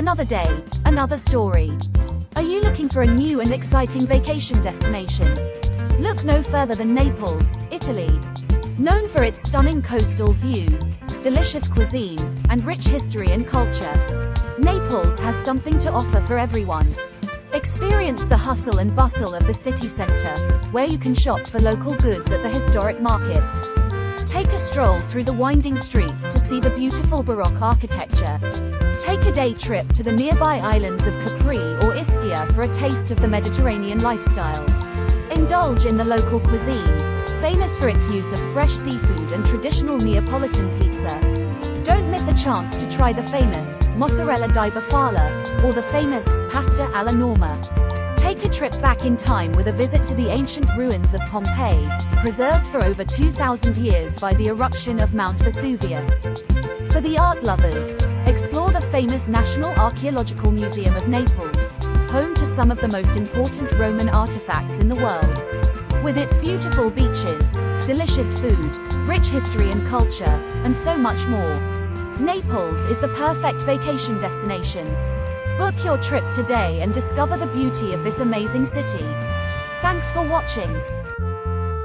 Another day, another story. Are you looking for a new and exciting vacation destination? Look no further than Naples, Italy. Known for its stunning coastal views, delicious cuisine, and rich history and culture, Naples has something to offer for everyone. Experience the hustle and bustle of the city center, where you can shop for local goods at the historic markets. Take a stroll through the winding streets to see the beautiful Baroque architecture. Take a day trip to the nearby islands of Capri or Ischia for a taste of the Mediterranean lifestyle. Indulge in the local cuisine, famous for its use of fresh seafood and traditional Neapolitan pizza. Don't miss a chance to try the famous mozzarella di bufala or the famous pasta alla norma. Take a trip back in time with a visit to the ancient ruins of Pompeii, preserved for over 2,000 years by the eruption of Mount Vesuvius. For the art lovers, explore the famous National Archaeological Museum of Naples, home to some of the most important Roman artifacts in the world. With its beautiful beaches, delicious food, rich history and culture, and so much more, Naples is the perfect vacation destination. Book your trip today and discover the beauty of this amazing city. Thanks for watching.